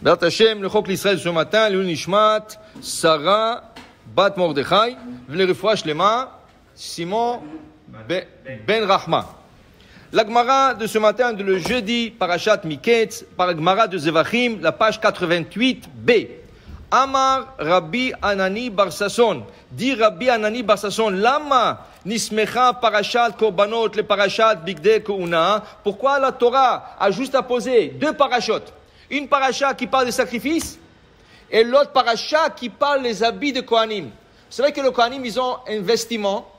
Béat Hashem, le Chok l'Israël ce matin, le Nishmat, Sarah, Bat Mordechai, le Refoua Shlema, Simon Ben Rahma. La Gemara de ce matin, de le jeudi, Parashat Miketz, par la Gemara de Zevachim, la page 88b. Amar Rabbi Anani Bar Sasson. Dit Rabbi Anani Bar Sasson, Lama nismecha parashat korbanot le parashat bigdei keuna. Pourquoi la Torah a juste apposé deux parachot? Une paracha qui parle des sacrifices et l'autre paracha qui parle des habits de Kohanim. C'est vrai que les Kohanim, ils ont un vestiment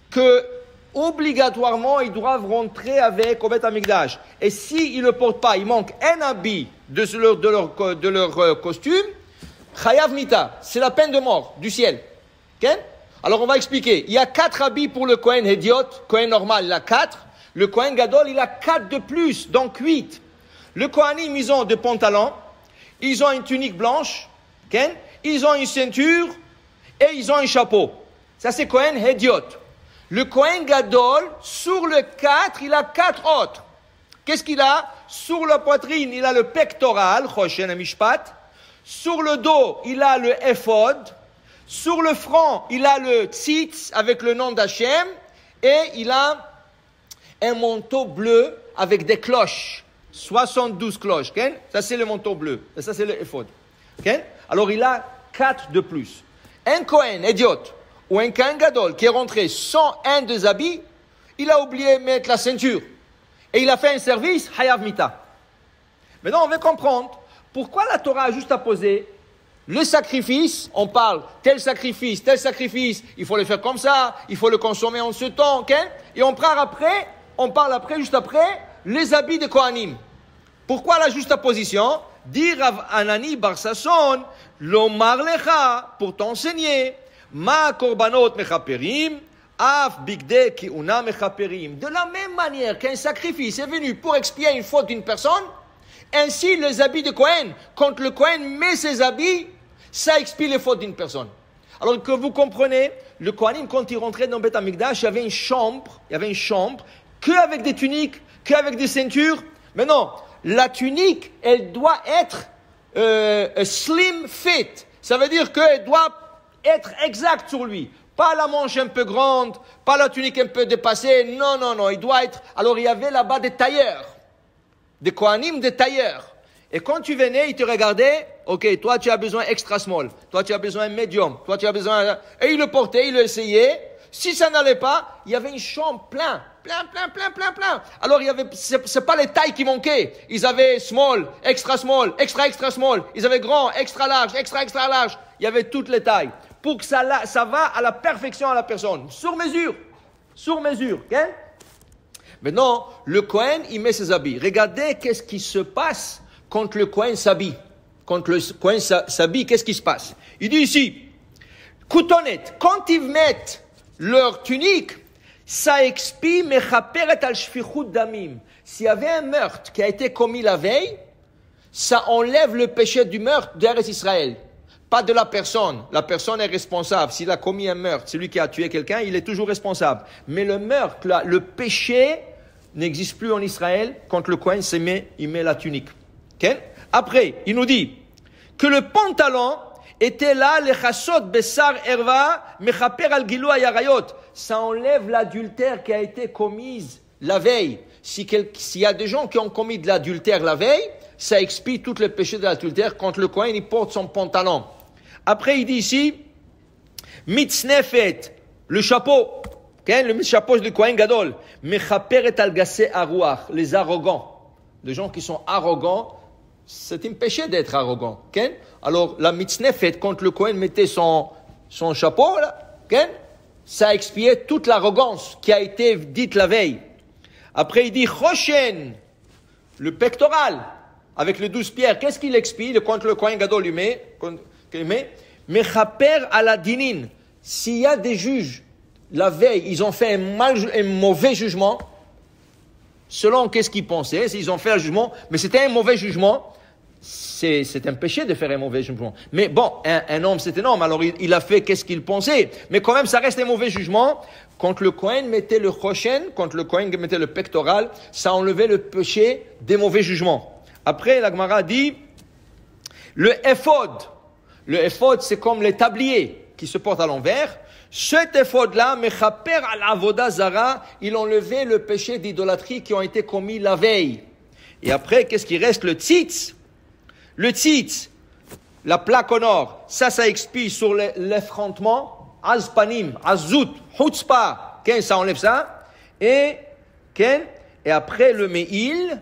que obligatoirement ils doivent rentrer avec au Beth Amikdash. Et s'ils ne le portent pas, il manque un habit de leur costume, Chayav Mita, c'est la peine de mort du ciel. Okay? Alors on va expliquer. Il y a 4 habits pour le Kohen Hédiot, Kohen normal, il a 4. Le Kohen Gadol, il a 4 de plus, donc 8. Le Kohanim, ils ont des pantalons, ils ont une tunique blanche, okay? Ils ont une ceinture et ils ont un chapeau. Ça c'est Kohen Hédiot. Le Kohen Gadol, sur le 4, il a 4 autres. Qu'est-ce qu'il a? Sur la poitrine, il a le pectoral, Choshen Mishpat. Sur le dos, il a le éphod. Sur le front, il a le tzitz avec le nom d'Hachem. Et il a un manteau bleu avec des cloches. 72 cloches. Okay? Ça, c'est le manteau bleu. Et ça, c'est le éphod. Okay? Alors, il a 4 de plus. Un Kohen, idiot, ou un Kohen Gadol qui est rentré sans un des habits, il a oublié de mettre la ceinture. Et il a fait un service, Hayav Mita. Maintenant, on veut comprendre pourquoi la Torah a juste apposé le sacrifice. On parle tel sacrifice, il faut le faire comme ça, il faut le consommer en ce temps. Okay? Et on parle après, juste après, les habits de Kohanim. Pourquoi la juxtaposition? Dit Rav Anani Bar Sasson, l'omar lecha, pour t'enseigner, ma korbanot mechaperim, af bigdei keuna mechaperim. De la même manière qu'un sacrifice est venu pour expier une faute d'une personne, ainsi les habits de Kohen, quand le Kohen met ses habits, ça expie les fautes d'une personne. Alors que vous comprenez, le Kohanim, quand il rentrait dans Beth Amikdash, il y avait une chambre, qu'avec des tuniques, qu'avec des ceintures. Mais non, la tunique, elle doit être slim fit. Ça veut dire qu'elle doit être exacte sur lui. Pas la manche un peu grande, pas la tunique un peu dépassée. Non, il doit être... Alors il y avait là-bas des tailleurs, des Kohanim, des tailleurs. Et quand tu venais, ils te regardaient, ok, toi tu as besoin extra small, toi tu as besoin medium, toi tu as besoin... Et ils le portaient, ils le essayaient. Si ça n'allait pas, il y avait une chambre plein. Alors, c'est pas les tailles qui manquaient. Ils avaient small, extra small. Ils avaient grand, extra large. Il y avait toutes les tailles. Pour que ça va à la perfection à la personne. Sur mesure. Okay? Maintenant, le Kohen, il met ses habits. Regardez qu'est-ce qui se passe quand le Kohen s'habille. Qu'est-ce qui se passe? Il dit ici, coutonnette, quand ils mettent leur tunique, ça expie mechaperet al shfichut damim. S'il y avait un meurtre qui a été commis la veille, ça enlève le péché du meurtre d'Eretz Israël. Pas de la personne. La personne est responsable. S'il a commis un meurtre, celui qui a tué quelqu'un, il est toujours responsable. Mais le meurtre, là, le péché n'existe plus en Israël quand le Kohen il met la tunique. Okay? Après, il nous dit que le pantalon était là, le chassot besar erva, mechaper al gilou ayarayot. Ça enlève l'adultère qui a été commise la veille. S'il y a des gens qui ont commis de l'adultère la veille, ça expie tous les péchés de l'adultère quand le Kohen il porte son pantalon. Après, il dit ici, mitznefet, le chapeau, okay, le chapeau du Kohen Gadol, mechaperet al gassé arouach, les arrogants. Les gens qui sont arrogants, c'est un péché d'être arrogant. Okay? Alors, la mitznefet, quand le Kohen mettait son chapeau, là, okay, ça expiait toute l'arrogance qui a été dite la veille. Après, il dit, Choshen, le pectoral, avec les 12 pierres, qu'est-ce qu'il expie quand le Kohen Gadol lui met? Mechaper à la dinin. S'il y a des juges, la veille, ils ont fait un mauvais jugement, selon qu'est-ce qu'ils pensaient, ils ont fait un jugement, mais c'était un mauvais jugement, c'est un péché de faire un mauvais jugement. Mais bon, un homme c'est un homme, alors il a fait qu'est-ce qu'il pensait. Mais quand même, ça reste un mauvais jugement. Quand le Kohen mettait le choshen, quand le Kohen mettait le pectoral, ça enlevait le péché des mauvais jugements. Après, la Gemara dit, Le éphod, c'est comme les tabliers qui se portent à l'envers. Cet éphod-là, mechaper al avoda zara, il enlevait le péché d'idolâtrie qui ont été commis la veille. Et après, qu'est-ce qui reste? Le tzitz. Le tzitz, la plaque en or, ça expie sur l'effrontement. Azpanim, azout, chutzpah, ça enlève ça. Et après, le me'il,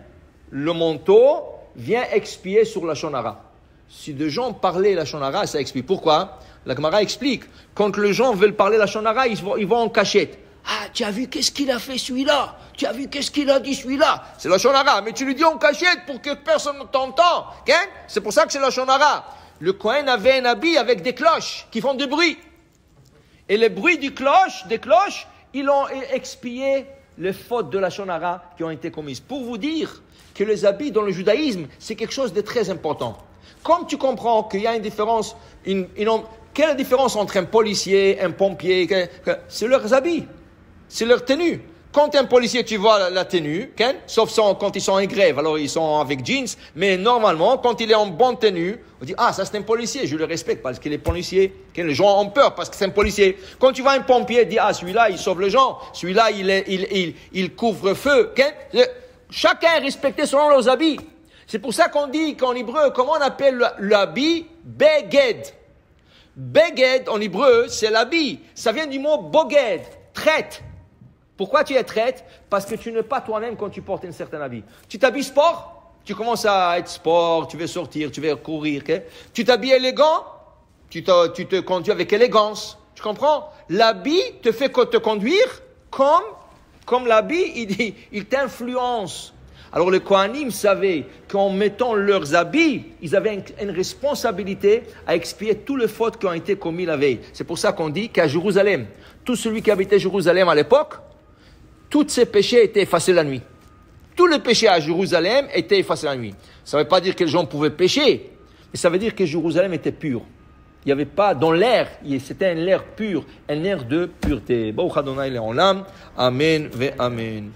le manteau, vient expier sur la shonara. Si des gens parlaient la shonara, ça expie. Pourquoi? La Gemara explique. Quand les gens veulent parler la shonara, ils vont en cachette. Ah, tu as vu qu'est-ce qu'il a fait celui-là? Tu as vu qu'est-ce qu'il a dit celui-là? C'est la shonara, mais tu lui dis en cachette pour que personne ne t'entende. C'est pour ça que c'est la shonara. Le Kohen avait un habit avec des cloches qui font du bruit. Et le bruit des cloches, ils ont expié les fautes de la shonara qui ont été commises. Pour vous dire que les habits dans le judaïsme, c'est quelque chose de très important. Comme tu comprends qu'il y a une différence, quelle est la différence entre un policier, un pompier? C'est leurs habits, c'est leur tenue. Quand un policier, tu vois la tenue, sauf quand ils sont en grève, alors ils sont avec jeans, mais normalement, quand il est en bonne tenue, on dit, ah, ça c'est un policier, je le respecte parce qu'il est policier. Les gens ont peur parce que c'est un policier. Quand tu vois un pompier, dis, ah, celui-là, il sauve les gens, celui-là, il couvre feu. Chacun est respecté selon leurs habits. C'est pour ça qu'on dit qu'en hébreu, comment on appelle l'habit? Beged. Beged, en hébreu, c'est l'habit. Ça vient du mot boged, traite. Pourquoi tu es traite? Parce que tu n'es pas toi-même quand tu portes un certain habit. Tu t'habilles sport, tu commences à être sport, tu veux sortir, tu veux courir. Tu t'habilles élégant, tu te conduis avec élégance. Tu comprends? L'habit te fait te conduire comme l'habit, il t'influence. Alors les Kohanim savaient qu'en mettant leurs habits, ils avaient une responsabilité à expier toutes les fautes qui ont été commises la veille. C'est pour ça qu'on dit qu'à Jérusalem, tout celui qui habitait Jérusalem à l'époque, tous ses péchés étaient effacés la nuit. Tous les péchés à Jérusalem étaient effacés la nuit. Ça ne veut pas dire que les gens pouvaient pécher, mais ça veut dire que Jérusalem était pur. Il n'y avait pas dans l'air, c'était un air pur, un air de pureté. Baruch Adonai Le'olam, Amen ve Amen.